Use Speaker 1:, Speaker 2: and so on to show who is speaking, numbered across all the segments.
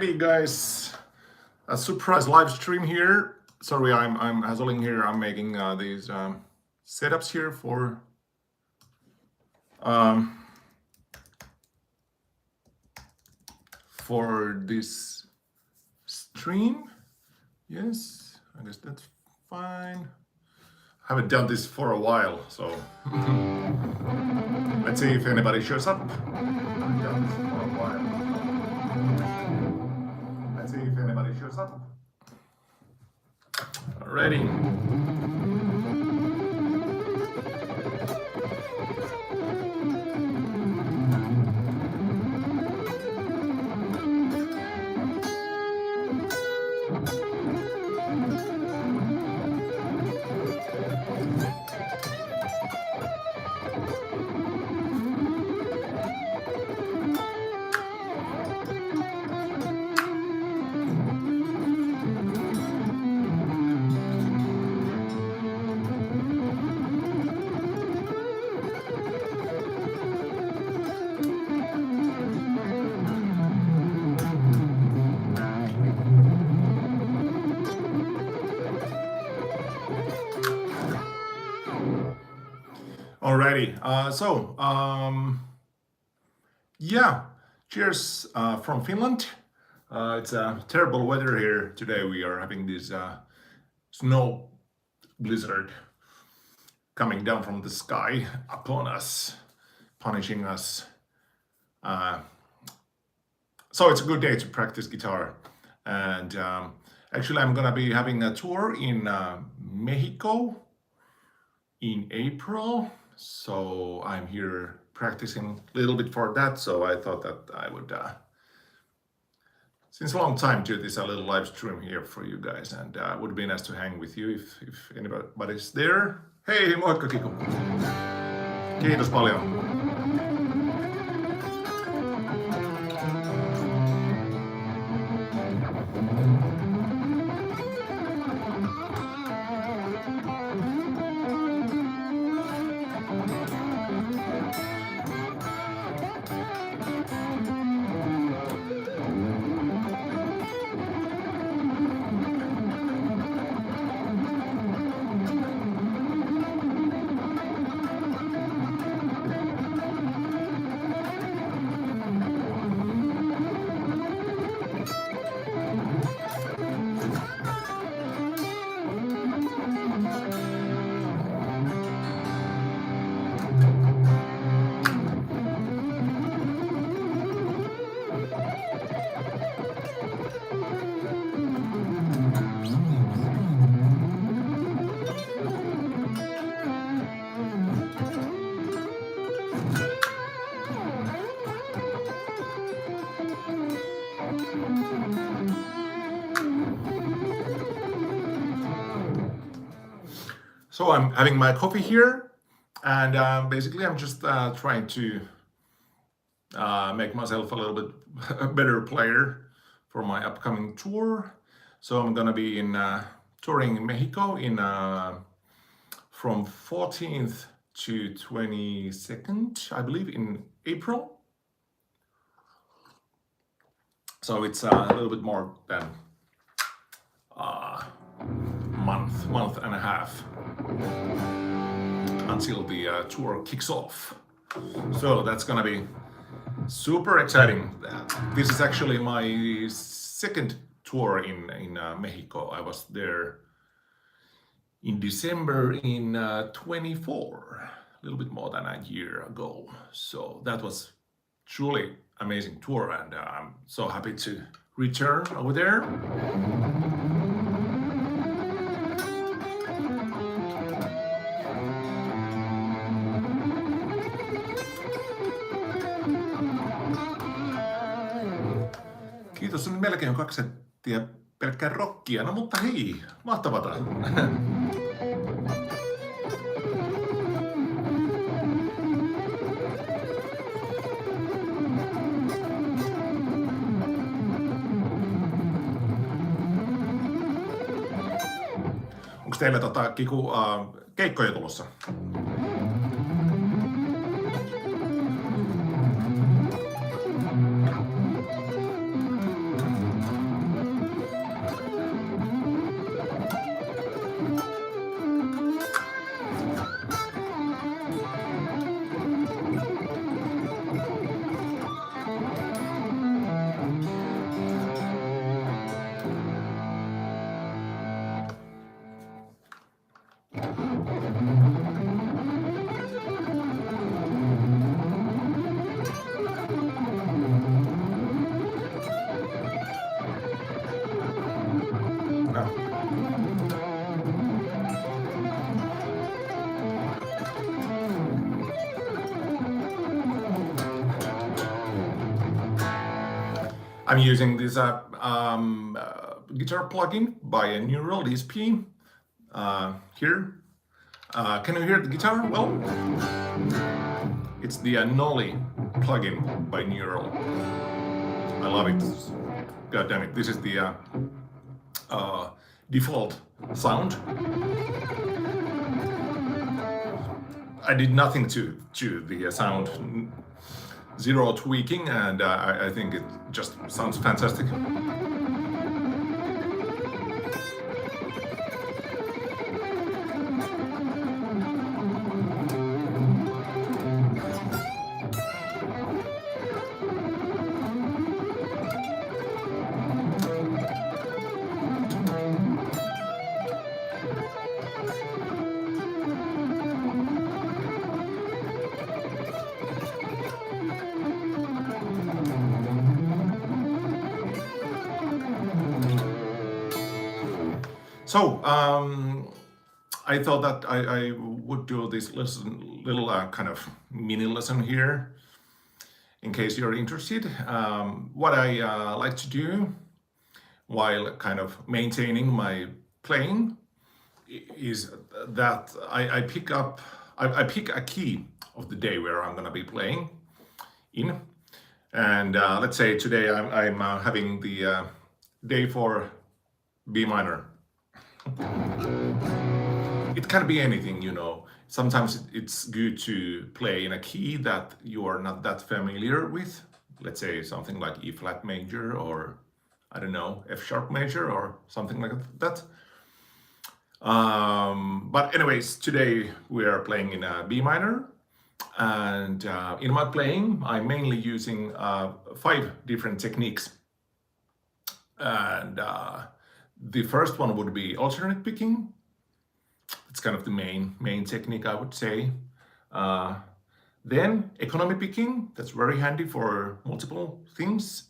Speaker 1: Alrighty, guys, a surprise live stream here. Sorry, I'm hassling here. I'm making these setups here for this stream. Yes, I guess that's fine. Haven't done this for a while, so let's see if anybody shows up. Haven't done this for a while. Let's see if anybody shows up. Alrighty. Alrighty, yeah, cheers from Finland. It's terrible weather here today. We are having this snow blizzard coming down from the sky upon us, punishing us. So it's a good day to practice guitar. And actually I'm gonna be having a tour in Mexico in April. So I'm here practicing a little bit for that. So I thought that I would, since a long time, do this a little live stream here for you guys. And would be nice to hang with you if anybody's there. Hei, moikka Kiku. Kiitos paljon. So I'm having my coffee here, and basically I'm just trying to make myself a little bit better player for my upcoming tour. So I'm gonna be in touring in Mexico in from 14th to 22nd, I believe, in April. So it's a little bit more than month and a half until the tour kicks off. So that's gonna be super exciting. This is actually my second tour in Mexico. I was there in December in 24, a little bit more than a year ago. So that was truly amazing tour, and I'm so happy to return over there. Kiitos, on melkein 2 settiä pelkkää rockia. No mutta hei, mahtavata. Onko teillä Kiku keikkoja tulossa? I'm using this guitar plugin by Neural DSP here. Can you hear the guitar? Well, it's the Nolly plugin by Neural. I love it. God damn it! This is the default sound. I did nothing to the sound, zero tweaking, and I think it just sounds fantastic. So I thought that I would do this little kind of mini lesson here, in case you're interested. What I like to do while kind of maintaining my playing is that I pick a key of the day where I'm gonna be playing in, and let's say today I'm having the day for B minor. It can be anything, you know. Sometimes it's good to play in a key that you are not that familiar with. Let's say something like E flat major, or I don't know, F sharp major, or something like that. But anyways, today we are playing in a B minor, and in my playing I'm mainly using 5 different techniques, and the first one would be alternate picking. It's kind of the main technique, I would say. Then economy picking, that's very handy for multiple things.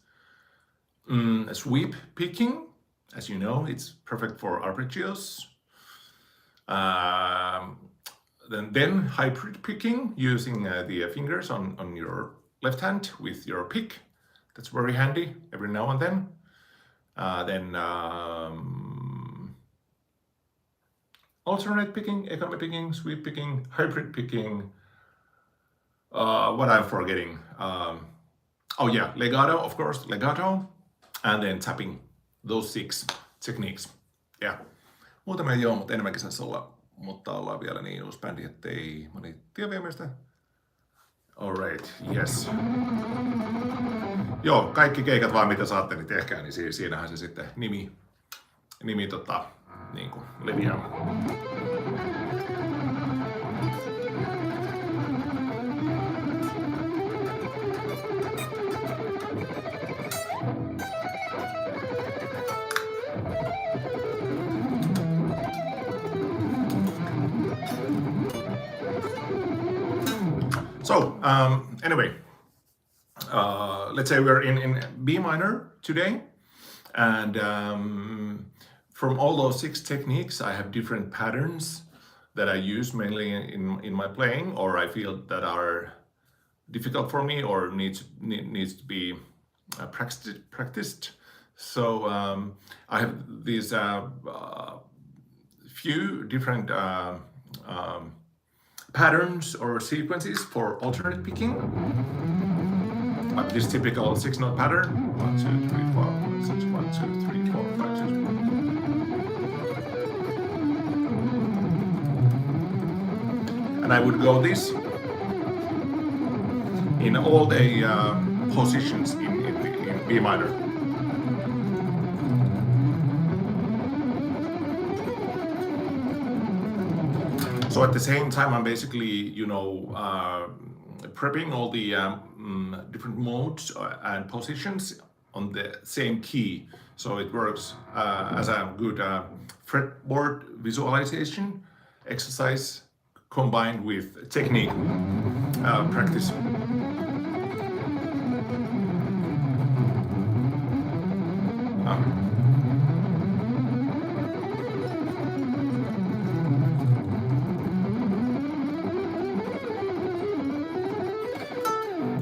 Speaker 1: Sweep picking, as you know, it's perfect for arpeggios. Then hybrid picking, using the fingers on your left hand with your pick. That's very handy every now and then. Then alternate picking, economy picking, sweep picking, hybrid picking. What I'm forgetting? Oh yeah, legato, of course, legato, and then tapping. Those 6 techniques. Yeah. Muutamia joo, mutta enemmänkin saisi olla, mutta ollaan vielä niin uusi bändi, ettei moni tiedä vielä meistä. Alright, yes. Joo, kaikki keikat vaan mitä saatte, niin tehkää, niin siinähän se sitten nimi niin kuin leviää. So anyway, let's say we're in B minor today, and from all those 6 techniques, I have different patterns that I use mainly in my playing, or I feel that are difficult for me or needs to be practiced. So I have these few different patterns or sequences for alternate picking. This typical 6-note pattern: 1, 2, 3, 4, 5, 6, 1, 2, 3, 4, 5, 6. And I would go this in all the positions in B minor. So at the same time, I'm basically, you know, prepping all the different modes and positions on the same key. So it works as a good fretboard visualization exercise combined with technique practice.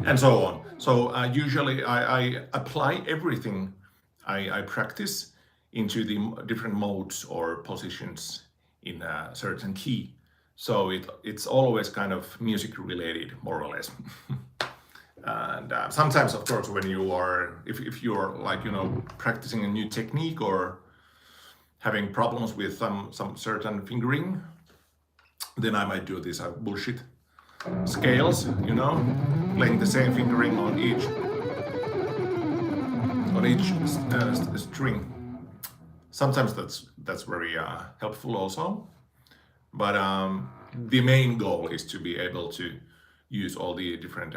Speaker 1: And so on. So usually I apply everything I practice into the different modes or positions in a certain key. So it's always kind of music related, more or less. And sometimes, of course, when you are, if you're like, practicing a new technique or having problems with some certain fingering, then I might do these bullshit scales, playing the same fingering on each string. Sometimes that's very helpful also, but the main goal is to be able to use all the different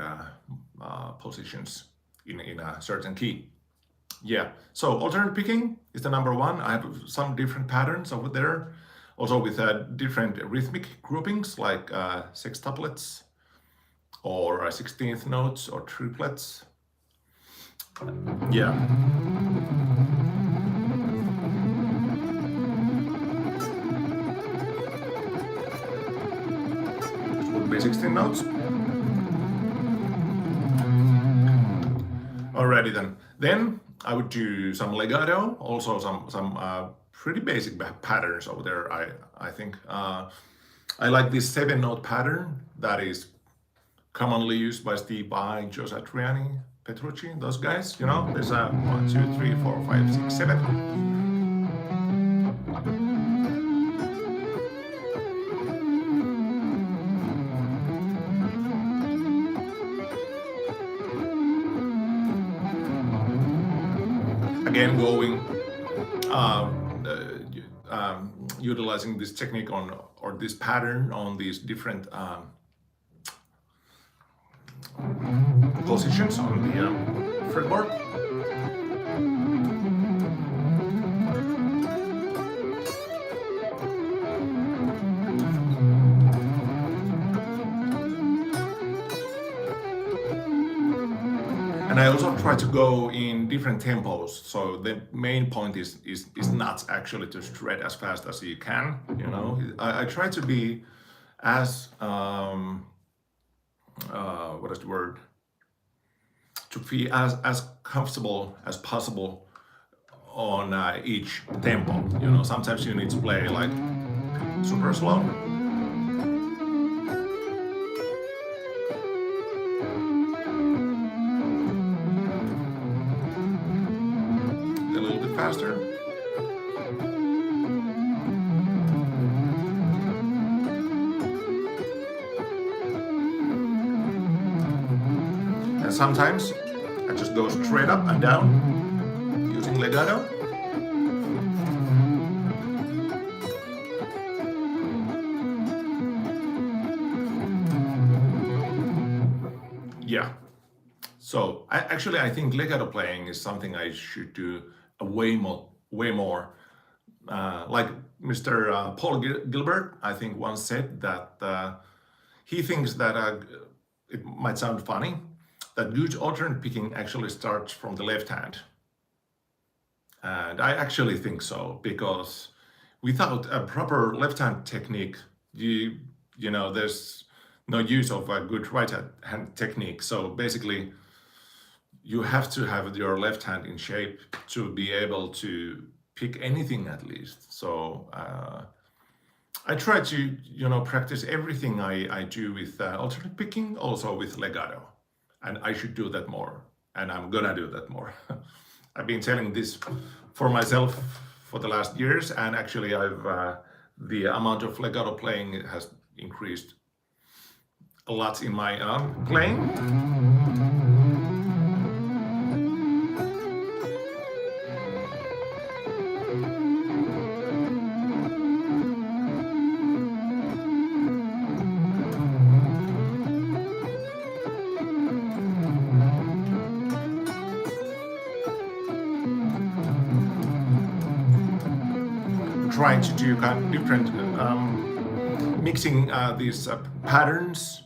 Speaker 1: positions in a certain key. Yeah, so alternate picking is the number one. I have some different patterns over there, also with different rhythmic groupings like sextuplets or 16th notes or triplets. Yeah. This would be 16 notes. Alrighty then. Then I would do some legato, also some pretty basic patterns over there. I think I like this 7-note pattern that is commonly used by Steve Vai, Joe Satriani, Petrucci, those guys. There's a 1, 2, 3, 4, 5, 6, 7. Again, going utilizing this technique or this pattern on these different positions on the fretboard. And I also try to go in different tempos. So the main point is not actually to shred as fast as you can. I try to be as what is the word? To feel as comfortable as possible on each tempo. Sometimes you need to play like super slow. A little bit faster. And sometimes I just go straight up and down using legato. Yeah. So I think legato playing is something I should do way more. Like Mr. Paul Gilbert, I think once said that he thinks that it might sound funny, that good alternate picking actually starts from the left hand. And I actually think so, because without a proper left hand technique, there's no use of a good right hand technique. So basically, you have to have your left hand in shape to be able to pick anything at least. So I try to, practice everything I do with alternate picking, also with legato. And I should do that more. And I'm gonna do that more. I've been telling this for myself for the last years, and actually the amount of legato playing has increased a lot in my playing. Trying to do kind of different mixing these patterns.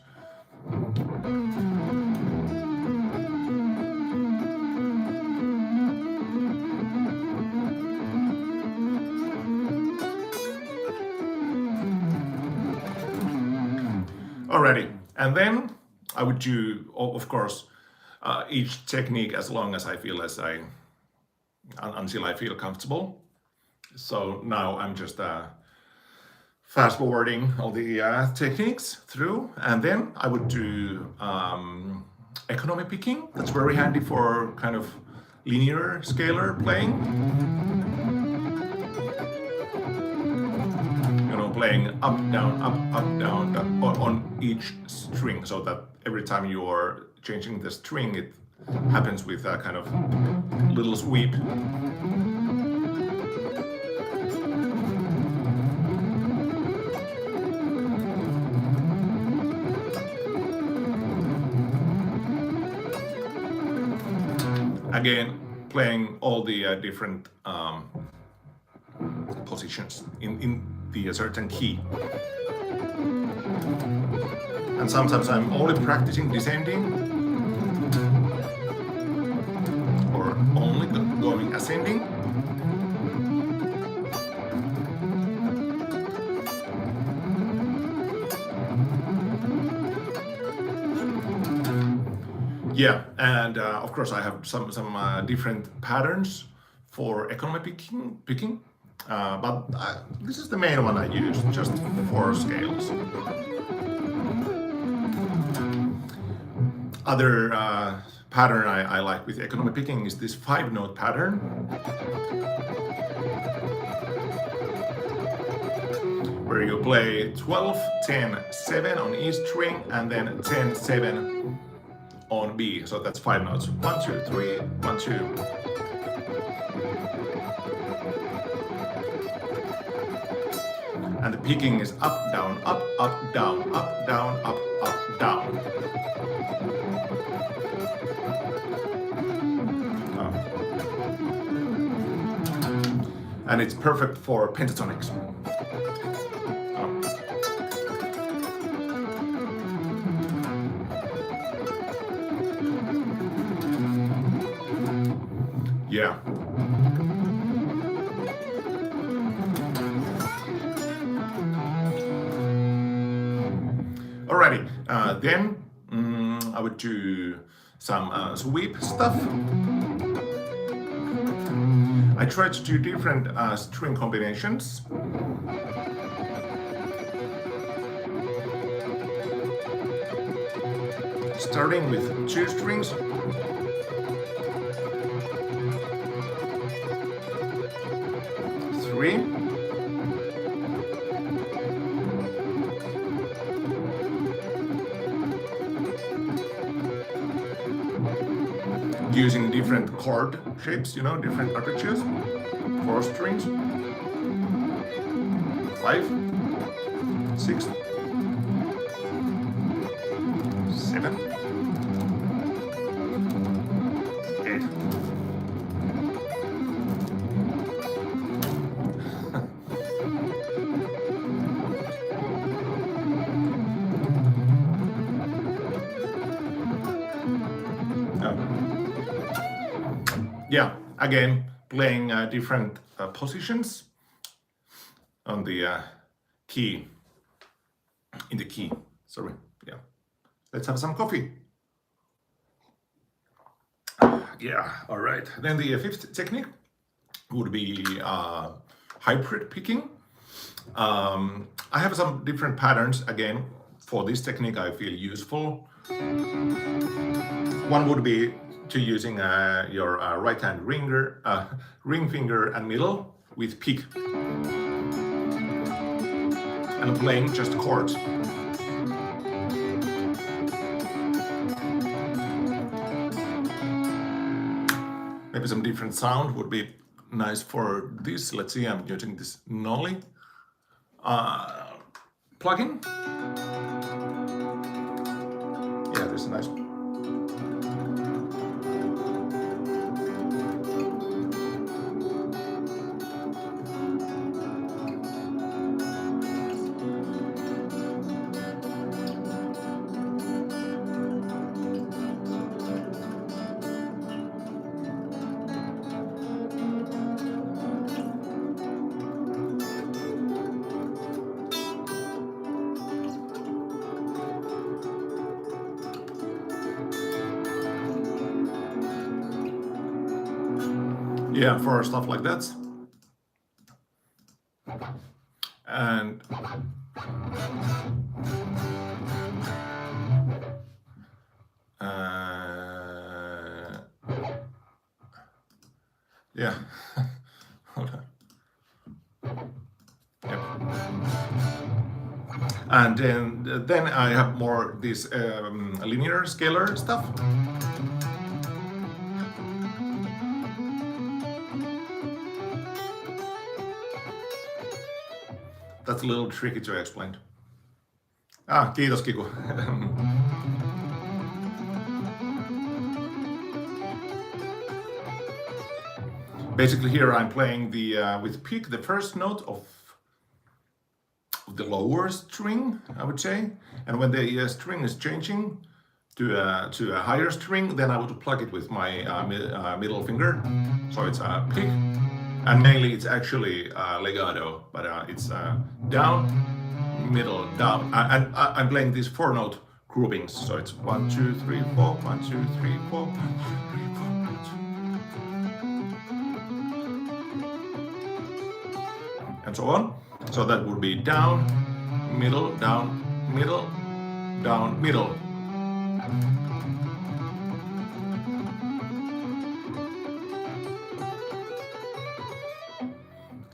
Speaker 1: Alrighty, and then I would do, of course, each technique as long as I feel until I feel comfortable. So now I'm just fast forwarding all the techniques through, and then I would do economy picking. That's very handy for kind of linear scalar playing. You know, playing up, down, on each string, so that every time you are changing the string, it happens with a kind of little sweep. Again, playing all the different positions in the certain key. And sometimes I'm only practicing descending or only going ascending. Yeah, and of course I have some different patterns for economy picking, but this is the main one I use, just for scales. Other pattern I like with economy picking is this 5-note pattern, where you play 12, 10, 7 on each string, and then 10, 7 on B. So that's 5 notes. 1, 2, 3, 1, 2. And the picking is up, down, up, up, down, up, down, up, up, down. And it's perfect for pentatonics. Yeah. Alrighty, then I would do some sweep stuff. I try to do different string combinations. Starting with 2 strings. 3. Using different chord shapes, you know, different arpeggios. 4 strings. 5, 6, 7, 8. Yeah, again, playing different positions on the key, in the key, sorry, yeah. Let's have some coffee. Yeah, all right. Then the 5th technique would be hybrid picking. I have some different patterns, again, for this technique I feel useful. One would be to using your right hand ring finger and middle with pick and playing just chords. Maybe some different sound would be nice for this. Let's see, I'm using this Nolly plugin. Yeah, this is nice. yeah, for stuff like that. And yeah, hold on. Yep. And then I have more this linear scalar stuff. That's a little tricky to explain. Kiitos Kiku. Basically here I'm playing the with pick the first note of the lower string, I would say, and when the string is changing to a higher string, then I would plug it with my middle finger. So it's a pick, and mainly it's actually legato, but it's down, middle, down, and I'm playing these 4-note groupings. So it's 1, 2, 3, 4, 1, 2, 3, 4, 1, 2, 3, 4, 1, 2. And so on. So that would be down, middle, down, middle, down, middle.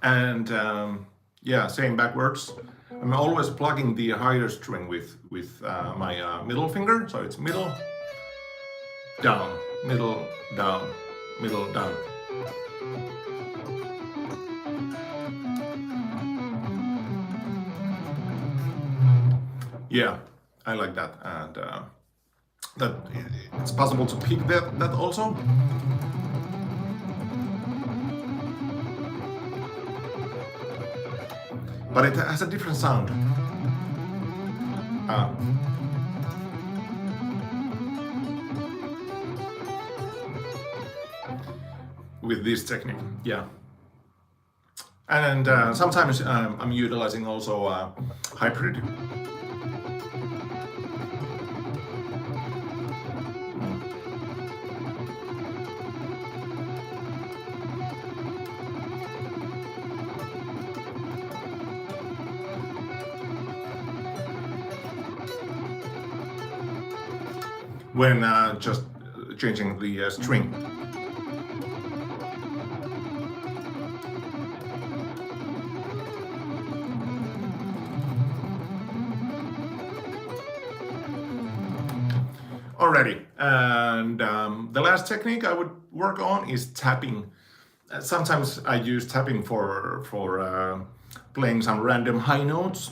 Speaker 1: And yeah, same backwards. I'm always plugging the higher string with my middle finger. So it's middle, down, middle, down, middle, down. Yeah, I like that, and that it's possible to pick that also. But it has a different sound. With this technique, yeah. And sometimes I'm utilizing also hybrid. When just changing the string. Alrighty, and the last technique I would work on is tapping. Sometimes I use tapping for playing some random high notes.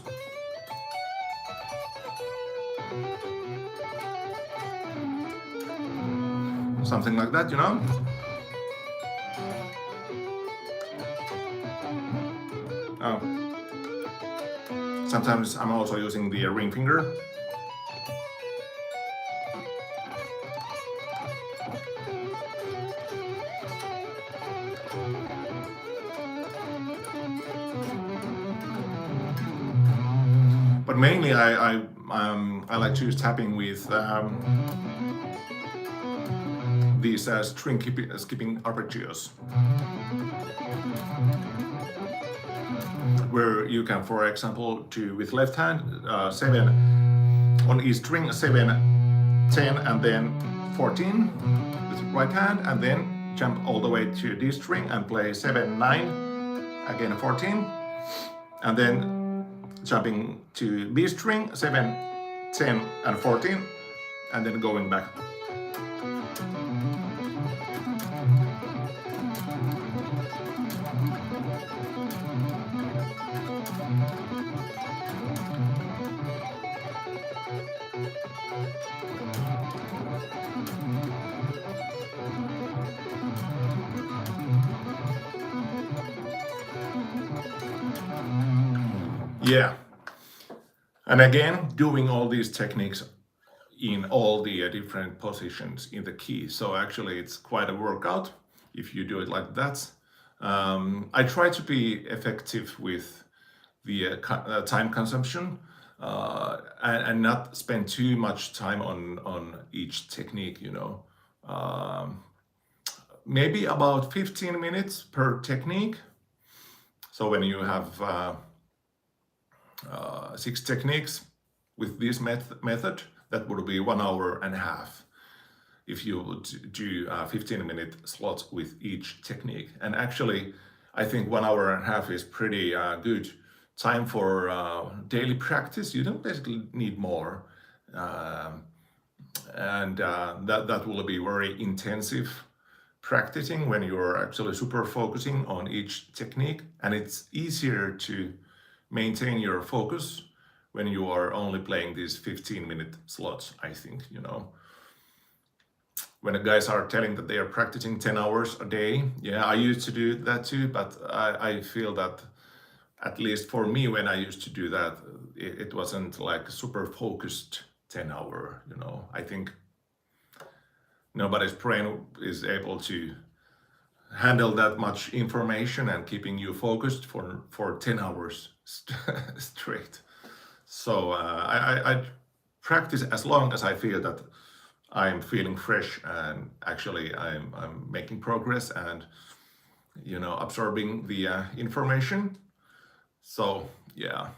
Speaker 1: Something like that, you know? Sometimes I'm also using the ring finger. But mainly I like to use tapping with these string skipping arpeggios, where you can, for example, with left hand 7 on each string, 7, 10, and then 14 with right hand, and then jump all the way to D string and play 7, 9, again 14, and then jumping to B string, 7, 10, and 14, and then going back. Yeah, and again, doing all these techniques in all the different positions in the key. So actually it's quite a workout if you do it like that. I try to be effective with the time consumption and not spend too much time on each technique, you know. maybe about 15 minutes per technique. So when you have 6 techniques with this method, that would be 1 hour and a half if you would do 15-minute slots with each technique. And actually, I think 1 hour and a half is pretty good time for daily practice. You don't basically need more. And that will be very intensive practicing when you're actually super focusing on each technique, and it's easier to maintain your focus when you are only playing these 15-minute slots, I think, when the guys are telling that they are practicing 10 hours a day, yeah, I used to do that too, but I feel that at least for me, when I used to do that, it wasn't like super focused 10 hour, I think nobody's brain is able to handle that much information and keeping you focused for 10 hours straight. So I practice as long as I feel that I'm feeling fresh and actually I'm making progress and absorbing the information. So yeah,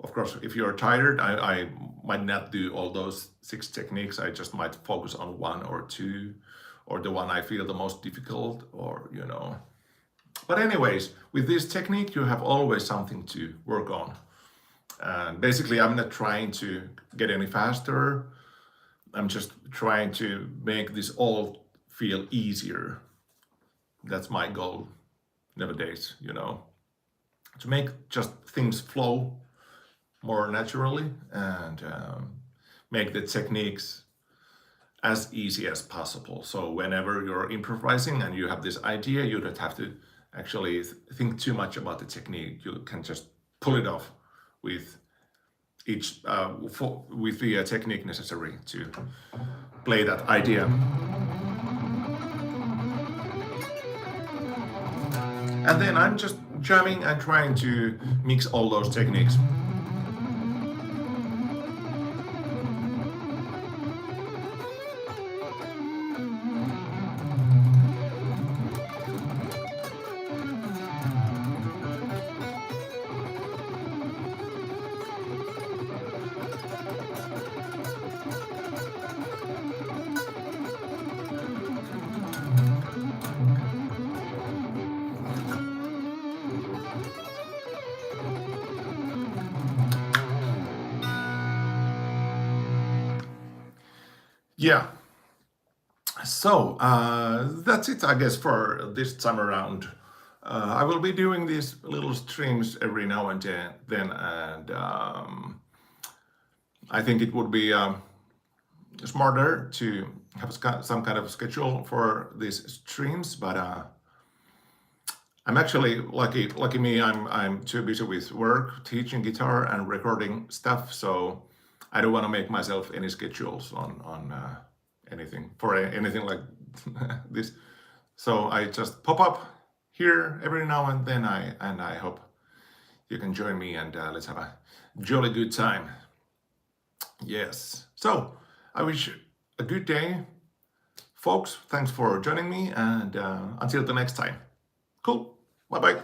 Speaker 1: of course, if you're tired, I might not do all those 6 techniques. I just might focus on 1 or 2, or the one I feel the most difficult, or But anyways, with this technique, you have always something to work on. And basically, I'm not trying to get any faster. I'm just trying to make this all feel easier. That's my goal nowadays, to make just things flow more naturally and make the techniques as easy as possible. So whenever you're improvising and you have this idea, you don't have to actually think too much about the technique. You can just pull it off with each with the technique necessary to play that idea. And then I'm just jamming and trying to mix all those techniques. Yeah, so that's it, I guess, for this time around. I will be doing these little streams every now and then, and I think it would be smarter to have some kind of schedule for these streams, but I'm actually lucky me. I'm too busy with work, teaching guitar, and recording stuff, so I don't want to make myself any schedules on anything for anything like this. So I just pop up here every now and then. I hope you can join me and let's have a jolly good time. Yes. So I wish a good day, folks. Thanks for joining me, and until the next time. Cool. Bye bye.